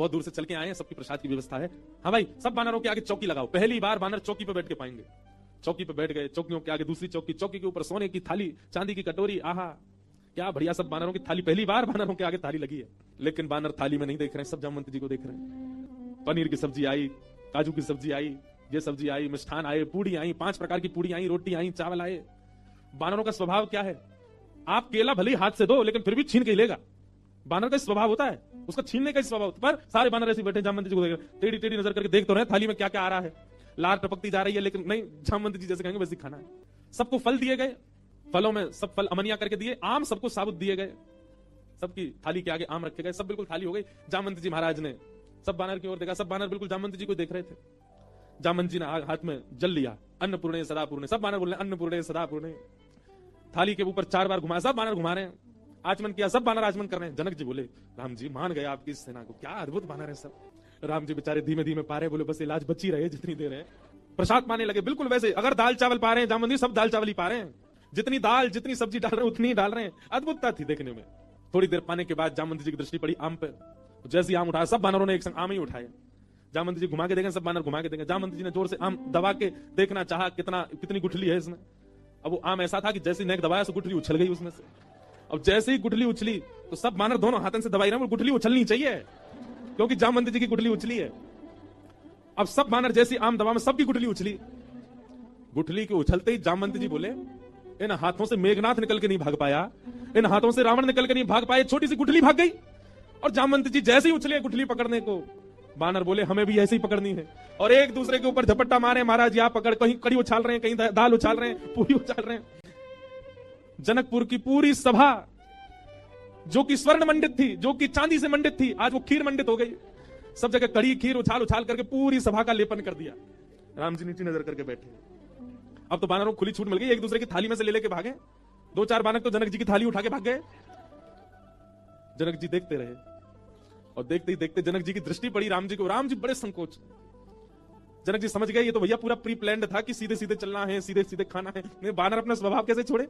बहुत दूर से चल के आए हैं, सबकी प्रसाद की व्यवस्था है। हाँ भाई, सब बानरों के आगे चौकी लगाओ। पहली बार बानर चौकी पे बैठ के पाएंगे। चौकी पे बैठ गए, चौकियों के आगे दूसरी चौकी, चौकी के ऊपर सोने की थाली, चांदी की कटोरी। आहा, क्या बढ़िया, सब बानरों की थाली, पहली बार बानरों के आगे थाली लगी है। लेकिन बानर थाली में नहीं देख रहे हैं, सब जामवंत जी को देख रहे हैं। पनीर की सब्जी आई, काजू की सब्जी आई, ये सब्जी आई, मिष्ठान आए, पूड़ी आई, 5 प्रकार की पूड़ी आई, रोटी आई, चावल आए। बानरों का स्वभाव क्या है? आप केला भले ही हाथ से दो, लेकिन फिर भी छीन के ही लेगा। बानर का स्वभाव होता है, उसका छीनने का स्वभाव होता है। पर सारे बानर ऐसे बैठे, जामवंत जी को देख रहे, टेढ़ी टेढ़ी नजर करके देख तो रहे थाली में क्या क्या आ रहा है। लार टपकती जा रही है, लेकिन नहीं, जामवंत जी जैसे कहेंगे वैसे खाना है। सबको फल दिए गए, फलों में सब फल अमनिया करके दिए, आम सबको साबुत दिए गए। सबकी थाली के आगे आम रखे गए, सब बिल्कुल खाली हो गई। जामवंत जी महाराज ने सब बानर की ओर देखा, सब बानर बिल्कुल जामवंत जी को देख रहे थे। जामवंत जी ने हाथ में जल लिया, अन्नपूर्णे सदापूर्णे, सब बानर बोल रहे अन्नपूर्णे सदापूर्णे। थाली के ऊपर 4 बार घुमाया, सब बानर घुमा रहे हैं। आचमन किया, सब बानर आचमन कर रहे हैं। जनक जी बोले, राम जी मान गए आपकी इस सेना को, क्या अद्भुत बानर है सब। राम जी बेचारे धीमे धीमे पा रहे, बोले बस इलाज बची रहे जितनी देर है। प्रसाद पाने लगे, बिल्कुल वैसे अगर दाल चावल पा रहे हैं जामवंत जी, सब दाल चावल ही पा रहे हैं। जितनी दाल जितनी सब्जी डाल रहे हैं उतनी ही डाल रहे हैं। अद्भुतता थी देखने में। थोड़ी देर पाने के बाद जामवंत जी की दृष्टि पड़ी आम पे। जैसे आम उठाया, सब बानरों ने एक संग आम ही उठाया। जामवंत जी घुमा के देखें, सब बानर घुमा के देखें। जामवंत जी ने जोर से आम दबा के देखना चाहा, कितनी गुठली है इसमें। अब वो आम ऐसा था कि जैसे नेक दबाया, गुठली उछल गई उसमें से। अब जैसे ही गुठली उछली तो सब बानर दोनों हाथों से दबाई रहे, गुठली उछलनी चाहिए क्योंकि जामवंत जी की गुठली उछली है। अब सब बानर जैसी आम दबा में सबकी गुठली उछली। गुठली के उछलते ही जामवंत जी बोले, इन हाथों से मेघनाथ निकल के नहीं भाग पाया, इन हाथों से रावण निकल के नहीं भाग पाए, छोटी सी गुठली भाग गई। और जामवंत जी जैसे ही उछले गुठली पकड़ने को, बानर बोले हमें भी ऐसे ही पकड़नी है। और एक दूसरे के ऊपर झपट्टा मारे, महाराज यहाँ पकड़, कहीं कड़ी उछाल रहे हैं, कहीं दाल उछाल रहे हैं, पूरी उछाल रहे हैं। जनकपुर की पूरी सभा जो कि स्वर्ण मंडित थी, जो कि चांदी से मंडित थी, आज वो खीर मंडित हो गई। सब जगह कड़ी खीर उछाल उछाल करके पूरी सभा का लेपन कर दिया। राम जी नीचे नजर करके बैठे। अब तो बानरों को खुली छूट मिल गई, एक दूसरे की थाली में से ले लेके भागे। 2-4 बानर तो जनक जी की थाली उठा के भाग गए। जनक जी देखते रहे और देखते ही देखते जनक जी की दृष्टि पड़ी राम जी को। राम जी बड़े संकोच। जनक जी समझ गए ये तो भैया पूरा प्री प्लान्ड था कि सीधे सीधे चलना है, सीधे सीधे खाना है। नहीं, बानर अपना स्वभाव कैसे छोड़े।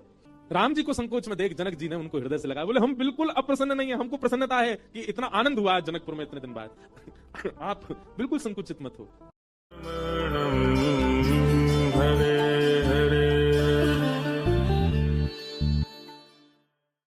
राम जी को संकोच में देख जनक जी ने उनको हृदय से लगाया, बोले हम बिल्कुल अप्रसन्न नहीं है, हमको प्रसन्नता है कि इतना आनंद हुआ जनकपुर में इतने दिन बाद। आप बिल्कुल संकुचित मत हो।